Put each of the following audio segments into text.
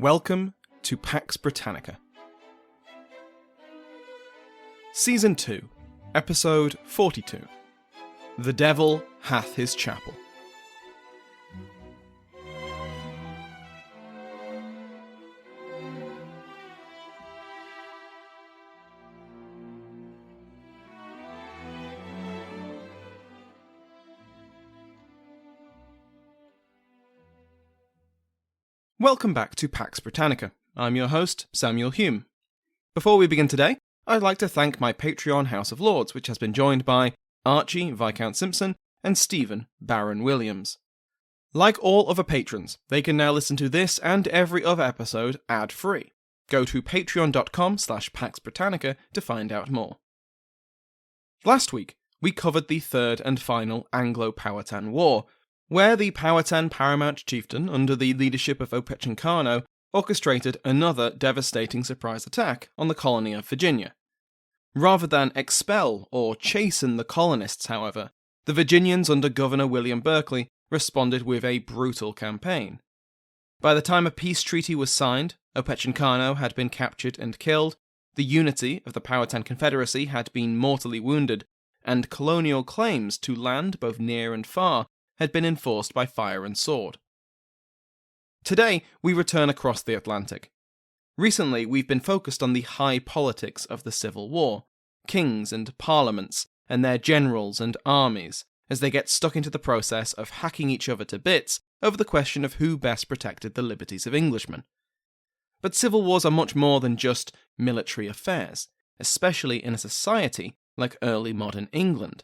Welcome to Pax Britannica. Season 2, Episode 42. The Devil Hath His Chapel. Welcome back to Pax Britannica. I'm your host, Samuel Hume. Before we begin today, I'd like to thank my Patreon House of Lords, which has been joined by Archie, Viscount Simpson, and Stephen, Baron Williams. Like all other patrons, they can now listen to this and every other episode ad-free. Go to patreon.com/PaxBritannica to find out more. Last week, we covered the third and final Anglo-Powhatan War, where the Powhatan paramount chieftain, under the leadership of Opechancanough, orchestrated another devastating surprise attack on the colony of Virginia. Rather than expel or chasten the colonists, however, the Virginians under Governor William Berkeley responded with a brutal campaign. By the time a peace treaty was signed, Opechancanough had been captured and killed, the unity of the Powhatan Confederacy had been mortally wounded, and colonial claims to land both near and far had been enforced by fire and sword. Today, we return across the Atlantic. Recently, we've been focused on the high politics of the Civil War, kings and parliaments, and their generals and armies, as they get stuck into the process of hacking each other to bits over the question of who best protected the liberties of Englishmen. But civil wars are much more than just military affairs, especially in a society like early modern England.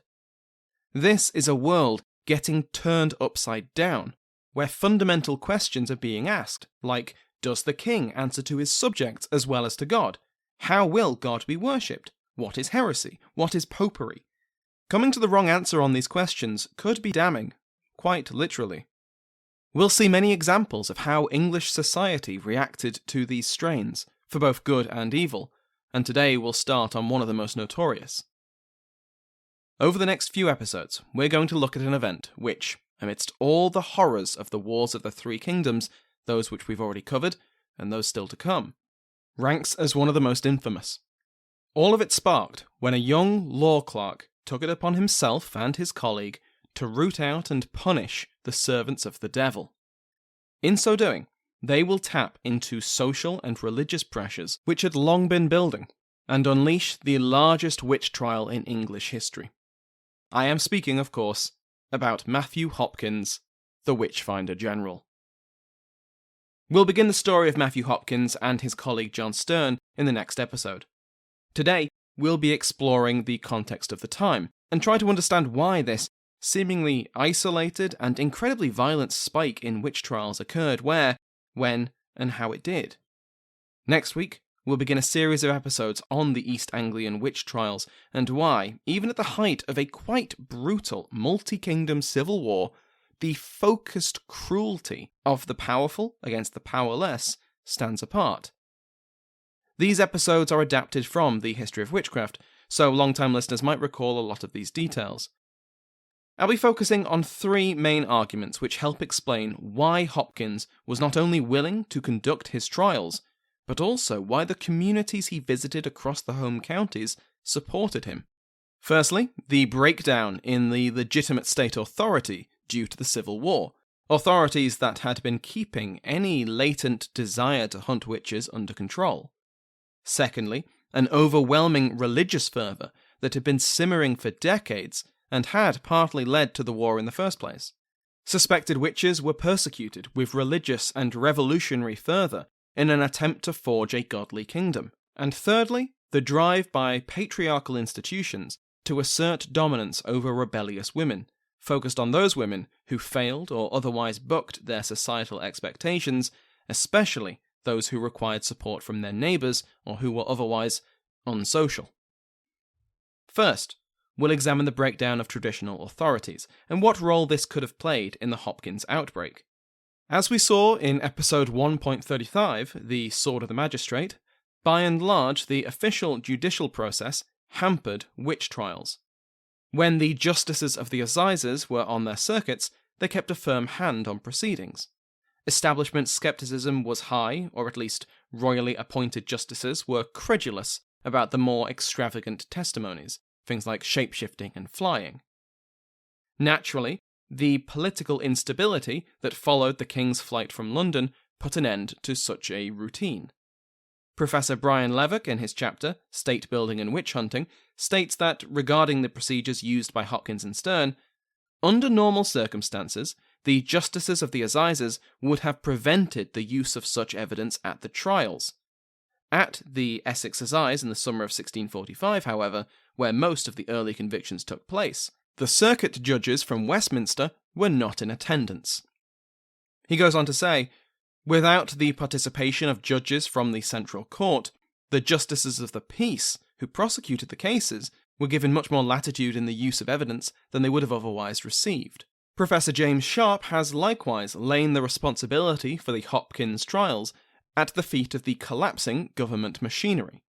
This is a world getting turned upside down, where fundamental questions are being asked, like, does the king answer to his subjects as well as to God? How will God be worshipped? What is heresy? What is popery? Coming to the wrong answer on these questions could be damning, quite literally. We'll see many examples of how English society reacted to these strains, for both good and evil, and today we'll start on one of the most notorious. Over the next few episodes, we're going to look at an event which, amidst all the horrors of the Wars of the Three Kingdoms, those which we've already covered, and those still to come, ranks as one of the most infamous. All of it sparked when a young law clerk took it upon himself and his colleague to root out and punish the servants of the devil. In so doing, they will tap into social and religious pressures which had long been building, and unleash the largest witch trial in English history. I am speaking, of course, about Matthew Hopkins, the Witchfinder General. We'll begin the story of Matthew Hopkins and his colleague John Stern in the next episode. Today, we'll be exploring the context of the time, and try to understand why this seemingly isolated and incredibly violent spike in witch trials occurred where, when, and how it did. Next week, we'll begin a series of episodes on the East Anglian witch trials, and why, even at the height of a quite brutal multi-kingdom civil war, the focused cruelty of the powerful against the powerless stands apart. These episodes are adapted from the History of Witchcraft, so long-time listeners might recall a lot of these details. I'll be focusing on three main arguments which help explain why Hopkins was not only willing to conduct his trials, but also why the communities he visited across the home counties supported him. Firstly, the breakdown in the legitimate state authority due to the Civil War, authorities that had been keeping any latent desire to hunt witches under control. Secondly, an overwhelming religious fervour that had been simmering for decades and had partly led to the war in the first place. Suspected witches were persecuted with religious and revolutionary fervour in an attempt to forge a godly kingdom. And thirdly, the drive by patriarchal institutions to assert dominance over rebellious women, focused on those women who failed or otherwise bucked their societal expectations, especially those who required support from their neighbours or who were otherwise unsocial. First, we'll examine the breakdown of traditional authorities and what role this could have played in the Hopkins outbreak. As we saw in episode 1.35, The Sword of the Magistrate, by and large the official judicial process hampered witch trials. When the justices of the assizes were on their circuits, they kept a firm hand on proceedings. Establishment skepticism was high, or at least royally appointed justices were credulous about the more extravagant testimonies, things like shapeshifting and flying. Naturally, the political instability that followed the king's flight from London put an end to such a routine. Professor Brian Levack, in his chapter, State Building and Witch Hunting, states that, regarding the procedures used by Hopkins and Stern, under normal circumstances, the justices of the assizes would have prevented the use of such evidence at the trials. At the Essex Assize in the summer of 1645, however, where most of the early convictions took place, the circuit judges from Westminster were not in attendance. He goes on to say, without the participation of judges from the Central Court, the justices of the peace, who prosecuted the cases, were given much more latitude in the use of evidence than they would have otherwise received. Professor James Sharp has likewise lain the responsibility for the Hopkins trials at the feet of the collapsing government machinery.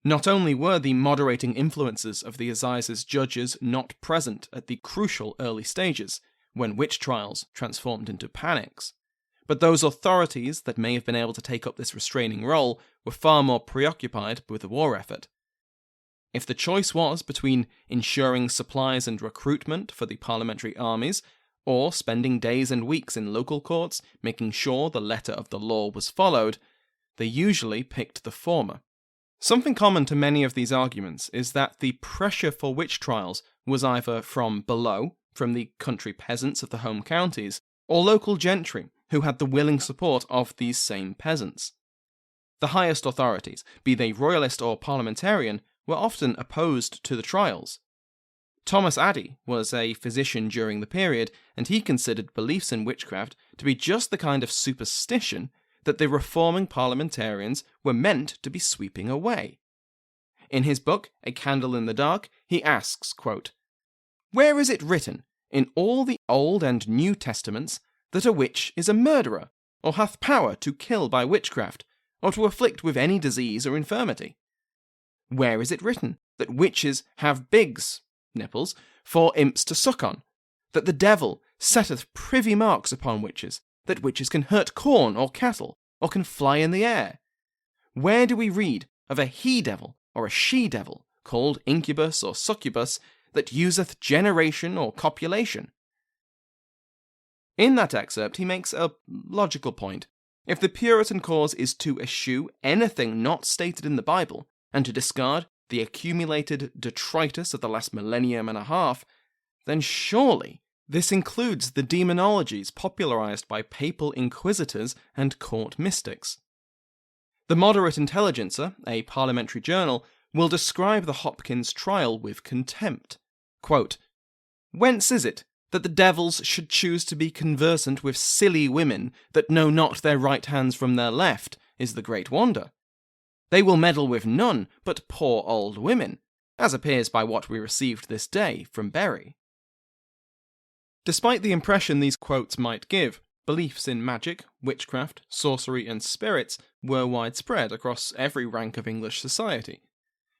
Not only were the moderating influences of the Assizes judges not present at the crucial early stages, when witch trials transformed into panics, but those authorities that may have been able to take up this restraining role were far more preoccupied with the war effort. If the choice was between ensuring supplies and recruitment for the parliamentary armies, or spending days and weeks in local courts making sure the letter of the law was followed, they usually picked the former. Something common to many of these arguments is that the pressure for witch trials was either from below, from the country peasants of the home counties, or local gentry who had the willing support of these same peasants. The highest authorities, be they royalist or parliamentarian, were often opposed to the trials. Thomas Addy was a physician during the period, and he considered beliefs in witchcraft to be just the kind of superstition that the reforming parliamentarians were meant to be sweeping away. In his book, A Candle in the Dark, he asks, quote, "Where is it written, in all the Old and New Testaments, that a witch is a murderer, or hath power to kill by witchcraft, or to afflict with any disease or infirmity? Where is it written that witches have bigs, nipples, for imps to suck on, that the devil setteth privy marks upon witches, that witches can hurt corn or cattle, or can fly in the air? Where do we read of a he-devil or a she-devil, called incubus or succubus, that useth generation or copulation?" In that excerpt, he makes a logical point. If the Puritan cause is to eschew anything not stated in the Bible, and to discard the accumulated detritus of the last millennium and a half, then surely this includes the demonologies popularized by papal inquisitors and court mystics. The Moderate Intelligencer, a parliamentary journal, will describe the Hopkins trial with contempt. Quote, "Whence is it that the devils should choose to be conversant with silly women that know not their right hands from their left, is the great wonder. They will meddle with none but poor old women, as appears by what we received this day from Berry." Despite the impression these quotes might give, beliefs in magic, witchcraft, sorcery, and spirits were widespread across every rank of English society.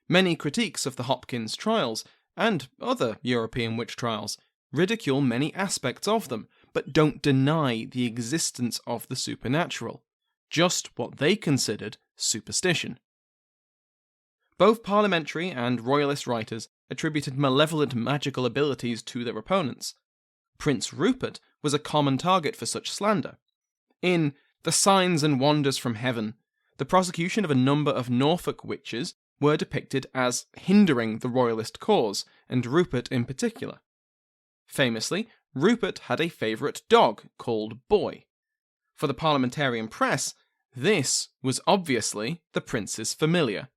Many critiques of the Hopkins trials, and other European witch trials, ridicule many aspects of them, but don't deny the existence of the supernatural, just what they considered superstition. Both parliamentary and royalist writers attributed malevolent magical abilities to their opponents. Prince Rupert was a common target for such slander. In The Signs and Wonders from Heaven, the prosecution of a number of Norfolk witches were depicted as hindering the royalist cause, and Rupert in particular. Famously, Rupert had a favourite dog called Boy. For the parliamentarian press, this was obviously the prince's familiar.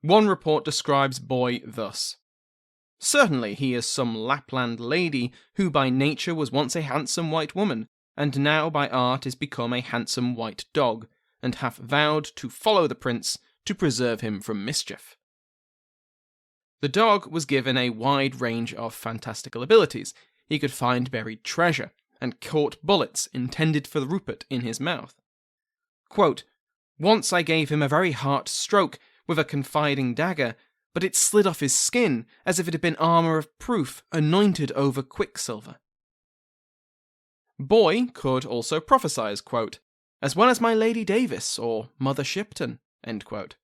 One report describes Boy thus: "Certainly he is some Lapland lady who by nature was once a handsome white woman, and now by art is become a handsome white dog, and hath vowed to follow the prince to preserve him from mischief." The dog was given a wide range of fantastical abilities. He could find buried treasure, and caught bullets intended for Rupert in his mouth. Quote, "Once I gave him a very hard stroke with a confiding dagger, but it slid off his skin as if it had been armour of proof anointed over quicksilver." Boy could also prophesy as, quote, "as well as my Lady Davis or Mother Shipton," end quote.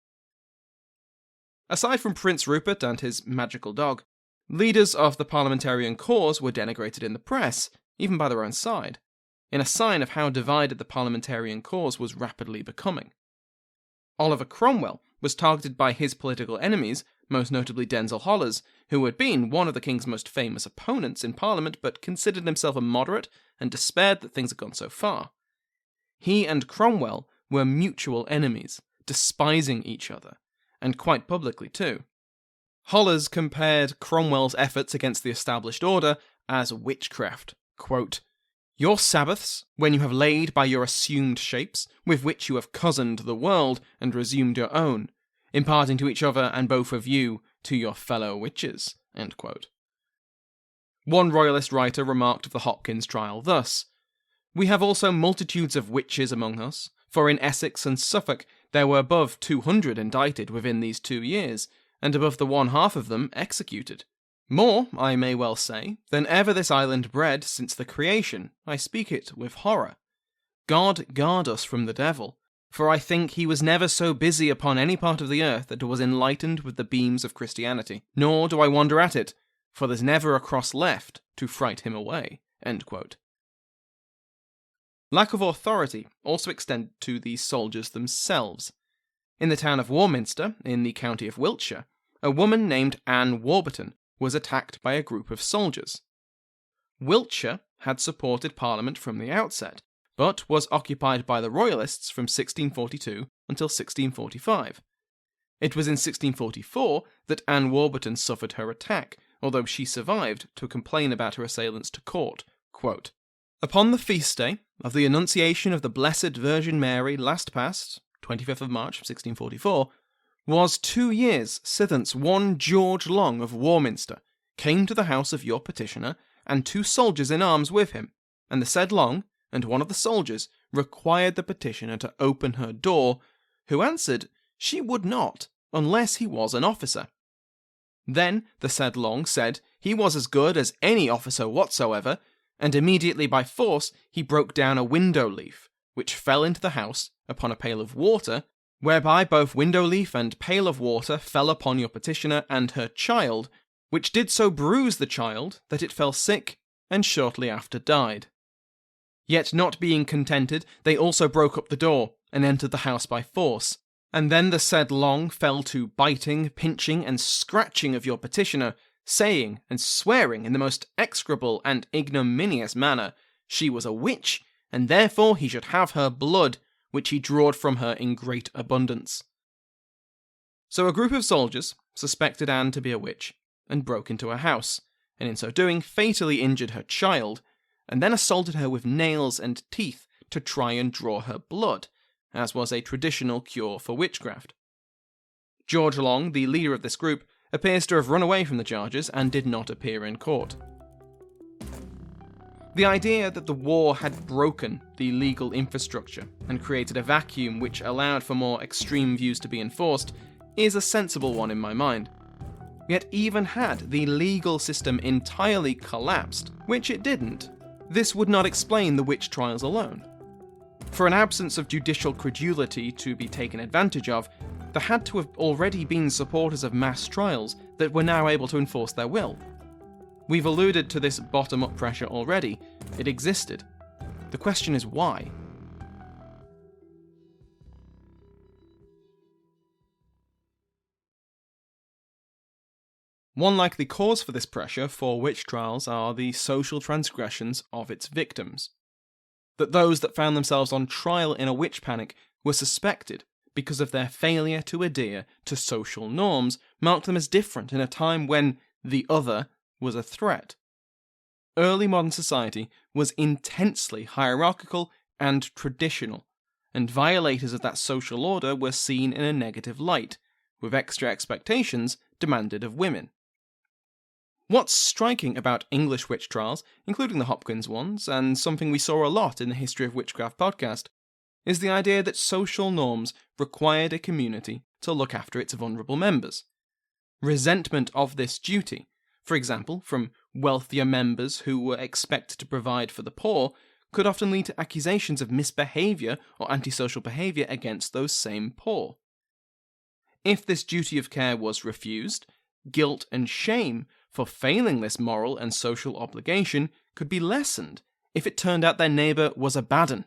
Aside from Prince Rupert and his magical dog, leaders of the parliamentarian cause were denigrated in the press, even by their own side, in a sign of how divided the parliamentarian cause was rapidly becoming. Oliver Cromwell was targeted by his political enemies, most notably Denzil Holles, who had been one of the king's most famous opponents in Parliament but considered himself a moderate and despaired that things had gone so far. He and Cromwell were mutual enemies, despising each other, and quite publicly too. Holles compared Cromwell's efforts against the established order as witchcraft. Quote, "Your Sabbaths, when you have laid by your assumed shapes, with which you have cozened the world and resumed your own, imparting to each other and both of you to your fellow witches." End quote. One royalist writer remarked of the Hopkins trial thus, "We have also multitudes of witches among us, for in Essex and Suffolk there were above 200 indicted within these 2 years, and above the 1/2 of them executed. More, I may well say, than ever this island bred since the creation. I speak it with horror. God guard us from the devil, for I think he was never so busy upon any part of the earth that was enlightened with the beams of Christianity, nor do I wonder at it, for there's never a cross left to fright him away." End quote. Lack of authority also extended to the soldiers themselves. In the town of Warminster, in the county of Wiltshire, a woman named Anne Warburton was attacked by a group of soldiers. Wiltshire had supported Parliament from the outset, but was occupied by the Royalists from 1642 until 1645. It was in 1644 that Anne Warburton suffered her attack, although she survived to complain about her assailants to court. Quote, "Upon the feast day of the Annunciation of the Blessed Virgin Mary last past, 25th of March, 1644, was 2 years sithence one George Long of Warminster came to the house of your petitioner, and 2 soldiers in arms with him, and the said Long and one of the soldiers required the petitioner to open her door, who answered she would not, unless he was an officer. Then the said Long said he was as good as any officer whatsoever, and immediately by force he broke down a window leaf, which fell into the house upon a pail of water, whereby both window leaf and pail of water fell upon your petitioner and her child, which did so bruise the child that it fell sick and shortly after died. Yet not being contented, they also broke up the door and entered the house by force, and then the said Long fell to biting, pinching, and scratching of your petitioner, saying and swearing in the most execrable and ignominious manner she was a witch, and therefore he should have her blood, which he drawed from her in great abundance." So a group of soldiers suspected Anne to be a witch, and broke into her house, and in so doing fatally injured her child, and then assaulted her with nails and teeth to try and draw her blood, as was a traditional cure for witchcraft. George Long, the leader of this group, appears to have run away from the charges and did not appear in court. The idea that the war had broken the legal infrastructure and created a vacuum which allowed for more extreme views to be enforced is a sensible one in my mind. Yet even had the legal system entirely collapsed, which it didn't, this would not explain the witch trials alone. For an absence of judicial credulity to be taken advantage of, there had to have already been supporters of mass trials that were now able to enforce their will. We've alluded to this bottom-up pressure already. It existed. The question is why? One likely cause for this pressure for witch trials are the social transgressions of its victims. That those that found themselves on trial in a witch panic were suspected because of their failure to adhere to social norms marked them as different in a time when the other was a threat. Early modern society was intensely hierarchical and traditional, and violators of that social order were seen in a negative light, with extra expectations demanded of women. What's striking about English witch trials, including the Hopkins ones, and something we saw a lot in the History of Witchcraft podcast, is the idea that social norms required a community to look after its vulnerable members. Resentment of this duty, for example, from wealthier members who were expected to provide for the poor, could often lead to accusations of misbehaviour or antisocial behaviour against those same poor. If this duty of care was refused, guilt and shame for failing this moral and social obligation could be lessened if it turned out their neighbour was a bad 'un.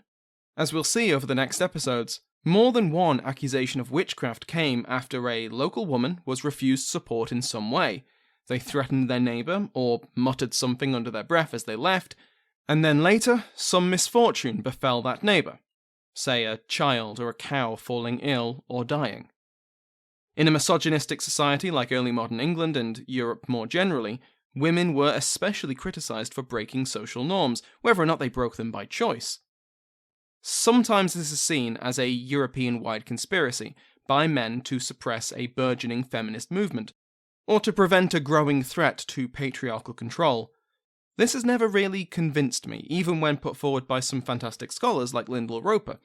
As we'll see over the next episodes, more than one accusation of witchcraft came after a local woman was refused support in some way. They threatened their neighbour, or muttered something under their breath as they left, and then later, some misfortune befell that neighbour, say a child or a cow falling ill or dying. In a misogynistic society like early modern England and Europe more generally, women were especially criticised for breaking social norms, whether or not they broke them by choice. Sometimes this is seen as a European-wide conspiracy by men to suppress a burgeoning feminist movement, or to prevent a growing threat to patriarchal control. This has never really convinced me, even when put forward by some fantastic scholars like Lyndall Roper,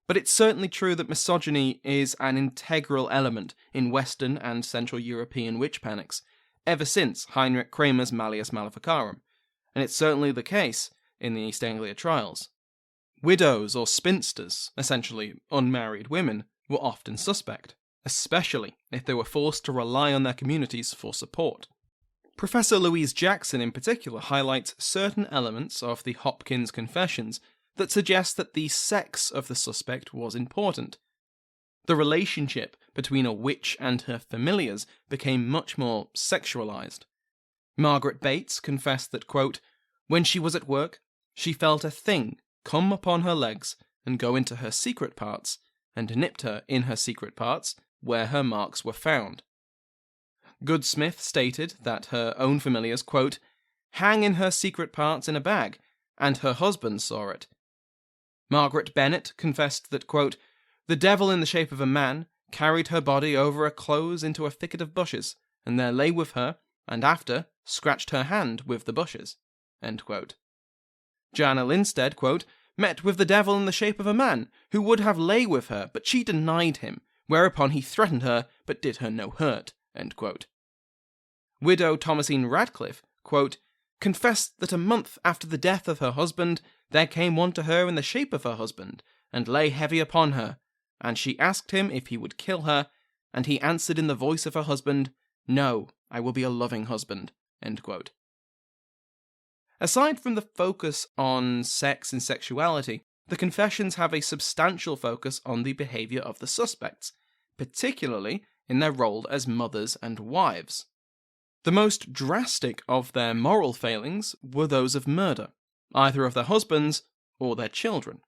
but it's certainly true that misogyny is an integral element in Western and Central European witch panics, ever since Heinrich Kramer's Malleus Maleficarum, and it's certainly the case in the East Anglia trials. Widows or spinsters, essentially unmarried women, were often suspect, especially if they were forced to rely on their communities for support. Professor Louise Jackson in particular highlights certain elements of the Hopkins confessions that suggest that the sex of the suspect was important. The relationship between a witch and her familiars became much more sexualized. Margaret Bates confessed that, quote, "When she was at work, she felt a thing come upon her legs and go into her secret parts, and nipped her in her secret parts, where her marks were found." Goodsmith stated that her own familiars, quote, "hang in her secret parts in a bag, and her husband saw it." Margaret Bennett confessed that, quote, "the devil in the shape of a man carried her body over a close into a thicket of bushes, and there lay with her, and after scratched her hand with the bushes." End quote. Joanna Linstead, quote, "met with the devil in the shape of a man, who would have lay with her, but she denied him, whereupon he threatened her, but did her no hurt." End quote. Widow Thomasine Radcliffe, quote, "confessed that a month after the death of her husband, there came one to her in the shape of her husband, and lay heavy upon her, and she asked him if he would kill her, and he answered in the voice of her husband, 'No, I will be a loving husband.'" End quote. Aside from the focus on sex and sexuality, the confessions have a substantial focus on the behaviour of the suspects, particularly in their role as mothers and wives. The most drastic of their moral failings were those of murder, either of their husbands or their children.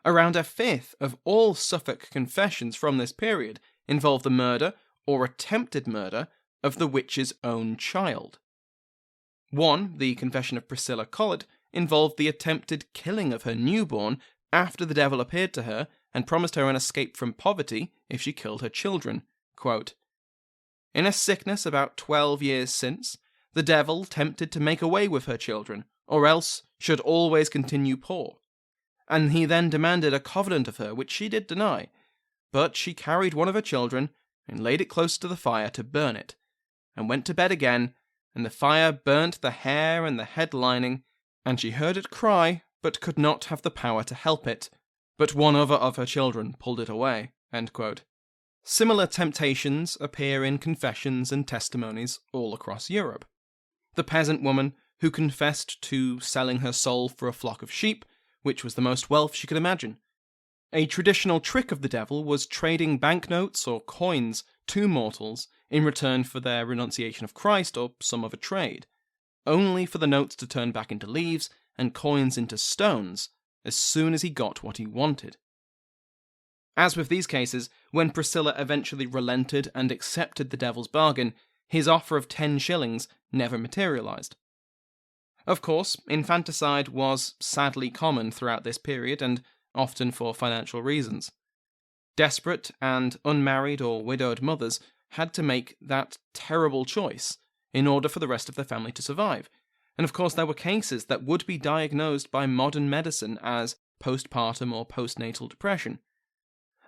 Around a fifth of all Suffolk confessions from this period involve the murder or attempted murder of the witch's own child. One, the confession of Priscilla Collett, involved the attempted killing of her newborn after the devil appeared to her and promised her an escape from poverty if she killed her children. Quote, "In a sickness about 12 years since, the devil tempted to make away with her children, or else should always continue poor. And he then demanded a covenant of her, which she did deny. But she carried one of her children, and laid it close to the fire to burn it, and went to bed again, and the fire burnt the hair and the head lining, and she heard it cry, but could not have the power to help it. But one other of her children pulled it away." End quote. Similar temptations appear in confessions and testimonies all across Europe. The peasant woman who confessed to selling her soul for a flock of sheep, which was the most wealth she could imagine. A traditional trick of the devil was trading banknotes or coins to mortals in return for their renunciation of Christ or some other trade, only for the notes to turn back into leaves and coins into stones as soon as he got what he wanted. As with these cases, when Priscilla eventually relented and accepted the devil's bargain, his offer of 10 shillings never materialised. Of course, infanticide was sadly common throughout this period, and often for financial reasons. Desperate and unmarried or widowed mothers had to make that terrible choice in order for the rest of their family to survive, and of course there were cases that would be diagnosed by modern medicine as postpartum or postnatal depression.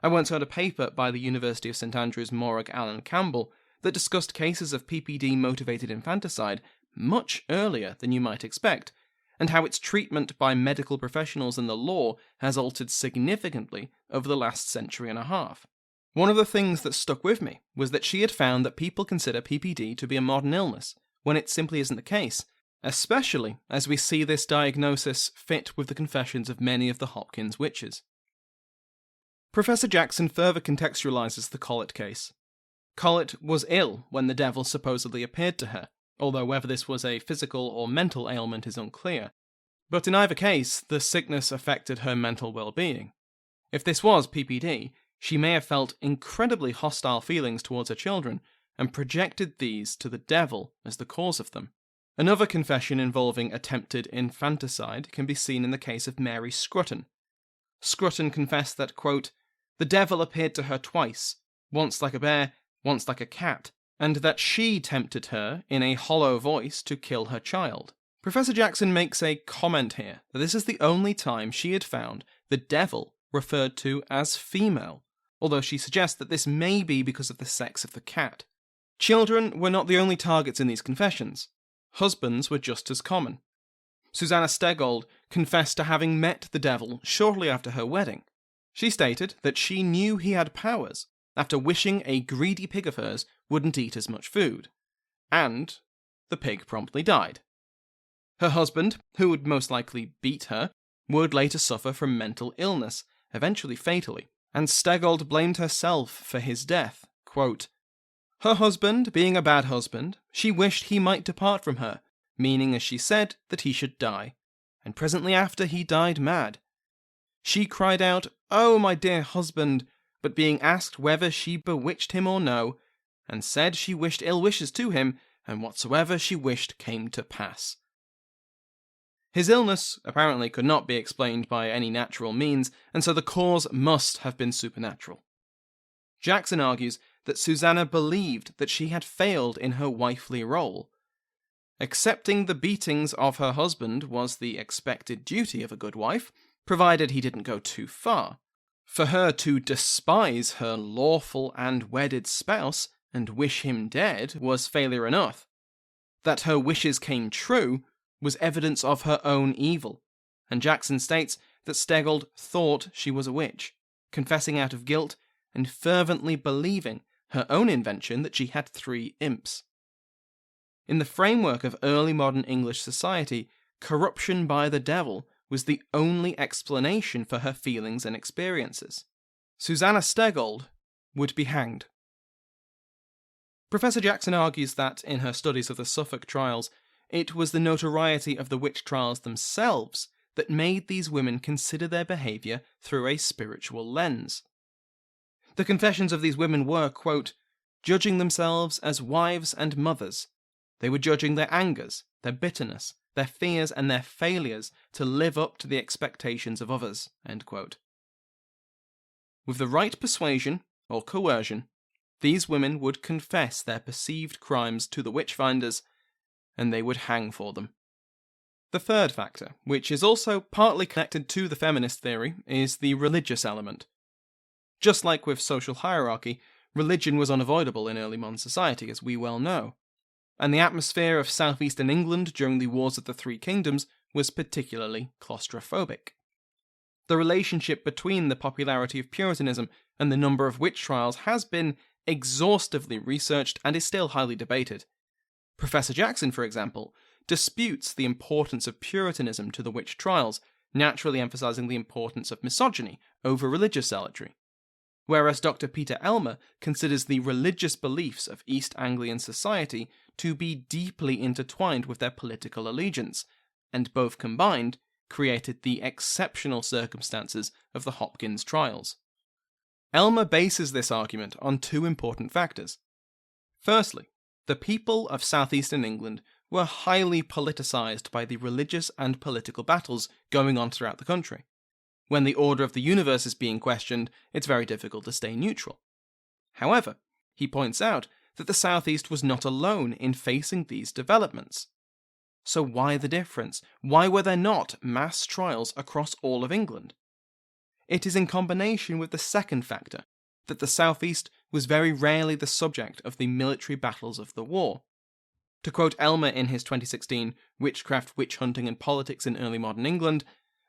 I once heard a paper by the University of St Andrews Morag Alan Campbell that discussed cases of PPD-motivated infanticide much earlier than you might expect, and how its treatment by medical professionals and the law has altered significantly over the last century and a half. One of the things that stuck with me was that she had found that people consider PPD to be a modern illness, when it simply isn't the case, especially as we see this diagnosis fit with the confessions of many of the Hopkins witches. Professor Jackson further contextualizes the Collett case. Collett was ill when the devil supposedly appeared to her, although whether this was a physical or mental ailment is unclear. But in either case, the sickness affected her mental well-being. If this was PPD, she may have felt incredibly hostile feelings towards her children, and projected these to the devil as the cause of them. Another confession involving attempted infanticide can be seen in the case of Mary Scrutton. Scrutton confessed that, quote, "The devil appeared to her twice, once like a bear, once like a cat, and that she tempted her in a hollow voice to kill her child." Professor Jackson makes a comment here that this is the only time she had found the devil referred to as female, although she suggests that this may be because of the sex of the cat. Children were not the only targets in these confessions. Husbands were just as common. Susanna Stegold confessed to having met the devil shortly after her wedding. She stated that she knew he had powers after wishing a greedy pig of hers wouldn't eat as much food, and the pig promptly died. Her husband, who would most likely beat her, would later suffer from mental illness, eventually fatally, and Stegold blamed herself for his death. Quote, "Her husband being a bad husband, she wished he might depart from her, meaning, as she said, that he should die, and presently after he died mad. She cried out, 'Oh, my dear husband,' but being asked whether she bewitched him or no, and said she wished ill wishes to him, and whatsoever she wished came to pass." His illness apparently could not be explained by any natural means, and so the cause must have been supernatural. Jackson argues that Susanna believed that she had failed in her wifely role. Accepting the beatings of her husband was the expected duty of a good wife, provided he didn't go too far. For her to despise her lawful and wedded spouse and wish him dead was failure enough. That her wishes came true was evidence of her own evil, and Jackson states that Stegold thought she was a witch, confessing out of guilt and fervently believing her own invention that she had 3 imps. In the framework of early modern English society, corruption by the devil was the only explanation for her feelings and experiences. Susanna Stegold would be hanged. Professor Jackson argues that, in her studies of the Suffolk trials, it was the notoriety of the witch trials themselves that made these women consider their behaviour through a spiritual lens. The confessions of these women were, quote, "judging themselves as wives and mothers. They were judging their angers, their bitterness, their fears and their failures to live up to the expectations of others." End quote. With the right persuasion, or coercion, these women would confess their perceived crimes to the witchfinders, and they would hang for them. The third factor, which is also partly connected to the feminist theory, is the religious element. Just like with social hierarchy, religion was unavoidable in early modern society, as we well know, and the atmosphere of southeastern England during the Wars of the Three Kingdoms was particularly claustrophobic. The relationship between the popularity of Puritanism and the number of witch trials has been exhaustively researched and is still highly debated. Professor Jackson, for example, disputes the importance of Puritanism to the witch trials, naturally emphasizing the importance of misogyny over religious zealotry, whereas Dr. Peter Elmer considers the religious beliefs of East Anglian society to be deeply intertwined with their political allegiance, and both combined created the exceptional circumstances of the Hopkins trials. Elmer bases this argument on 2 important factors. Firstly, the people of southeastern England were highly politicised by the religious and political battles going on throughout the country. When the order of the universe is being questioned, it's very difficult to stay neutral. However, he points out that the southeast was not alone in facing these developments. So why the difference? Why were there not mass trials across all of England? It is in combination with the second factor, that the southeast was very rarely the subject of the military battles of the war. To quote Elmer in his 2016 Witchcraft, Witch Hunting and Politics in Early Modern England,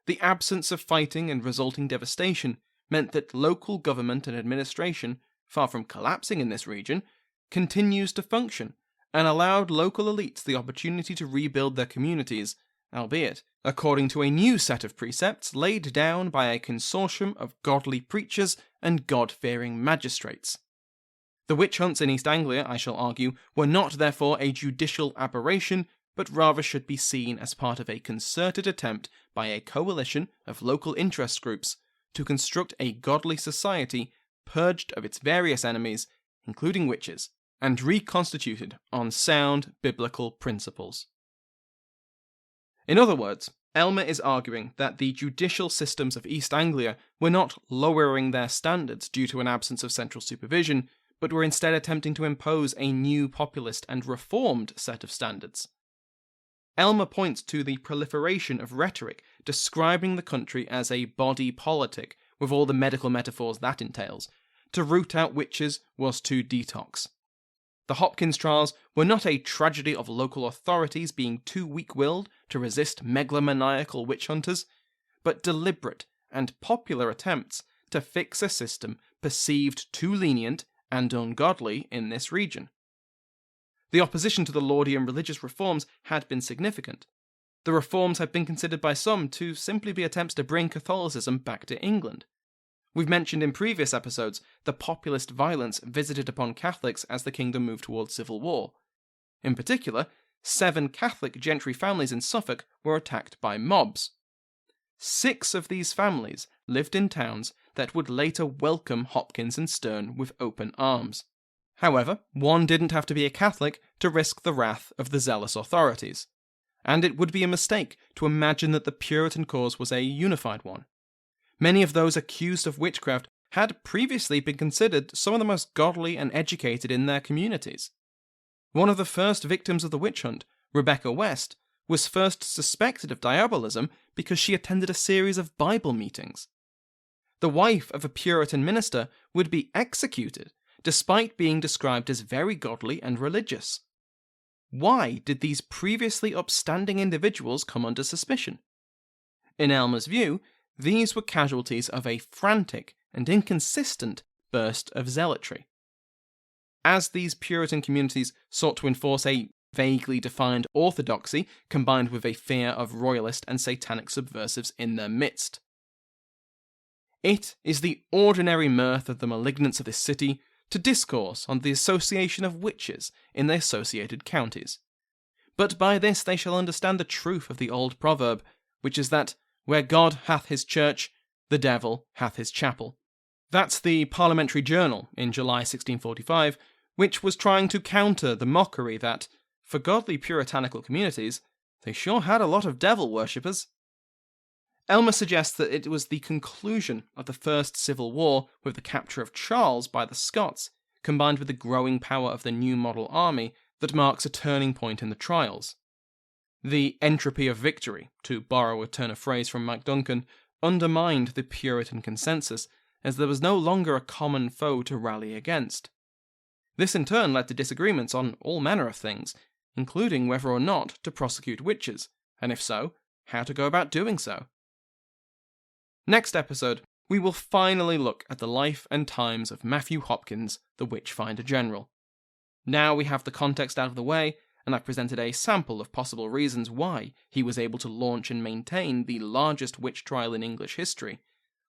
the absence of fighting and resulting devastation meant that local government and administration, far from collapsing in this region, continues to function and allowed local elites the opportunity to rebuild their communities, albeit according to a new set of precepts laid down by a consortium of godly preachers and God-fearing magistrates. The witch hunts in East Anglia, I shall argue, were not therefore a judicial aberration, but rather should be seen as part of a concerted attempt by a coalition of local interest groups to construct a godly society purged of its various enemies, including witches, and reconstituted on sound biblical principles. In other words, Elmer is arguing that the judicial systems of East Anglia were not lowering their standards due to an absence of central supervision, but were instead attempting to impose a new populist and reformed set of standards. Elmer points to the proliferation of rhetoric describing the country as a body politic, with all the medical metaphors that entails. To root out witches was to detox. The Hopkins trials were not a tragedy of local authorities being too weak-willed to resist megalomaniacal witch hunters, but deliberate and popular attempts to fix a system perceived too lenient and ungodly in this region. The opposition to the Laudian religious reforms had been significant. The reforms had been considered by some to simply be attempts to bring Catholicism back to England. We've mentioned in previous episodes the populist violence visited upon Catholics as the kingdom moved towards civil war. In particular, 7 Catholic gentry families in Suffolk were attacked by mobs. 6 of these families lived in towns that would later welcome Hopkins and Stern with open arms. However, one didn't have to be a Catholic to risk the wrath of the zealous authorities, and it would be a mistake to imagine that the Puritan cause was a unified one. Many of those accused of witchcraft had previously been considered some of the most godly and educated in their communities. One of the first victims of the witch hunt, Rebecca West, was first suspected of diabolism because she attended a series of Bible meetings. The wife of a Puritan minister would be executed, despite being described as very godly and religious. Why did these previously upstanding individuals come under suspicion? In Elmer's view, these were casualties of a frantic and inconsistent burst of zealotry. As these Puritan communities sought to enforce a vaguely defined orthodoxy combined with a fear of royalist and satanic subversives in their midst. It is the ordinary mirth of the malignants of this city to discourse on the association of witches in the associated counties. But by this they shall understand the truth of the old proverb, which is that where God hath his church, the devil hath his chapel. That's the Parliamentary Journal in July 1645, which was trying to counter the mockery that, for godly puritanical communities, they sure had a lot of devil worshippers. Elmer suggests that it was the conclusion of the First Civil War with the capture of Charles by the Scots, combined with the growing power of the new model army, that marks a turning point in the trials. The entropy of victory, to borrow a turn of phrase from Mike Duncan, undermined the Puritan consensus, as there was no longer a common foe to rally against. This in turn led to disagreements on all manner of things, including whether or not to prosecute witches, and if so, how to go about doing so. Next episode, we will finally look at the life and times of Matthew Hopkins, the Witchfinder General. Now we have the context out of the way, and I've presented a sample of possible reasons why he was able to launch and maintain the largest witch trial in English history.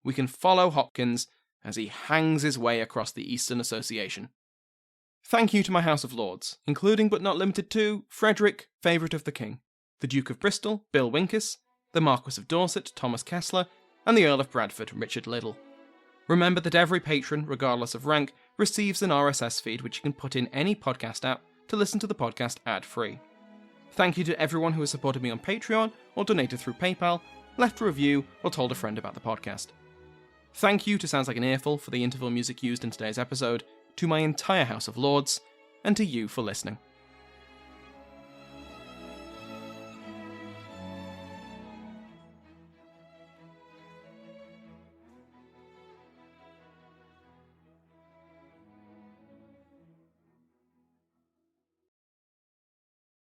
We can follow Hopkins as he hangs his way across the Eastern Association. Thank you to my House of Lords, including but not limited to Frederick, Favourite of the King, the Duke of Bristol, Bill Winkes, the Marquess of Dorset, Thomas Kessler, and the Earl of Bradford, Richard Liddell. Remember that every patron, regardless of rank, receives an RSS feed which you can put in any podcast app to listen to the podcast ad-free. Thank you to everyone who has supported me on Patreon or donated through PayPal, left a review, or told a friend about the podcast. Thank you to Sounds Like an Earful for the interval music used in today's episode, to my entire House of Lords, and to you for listening.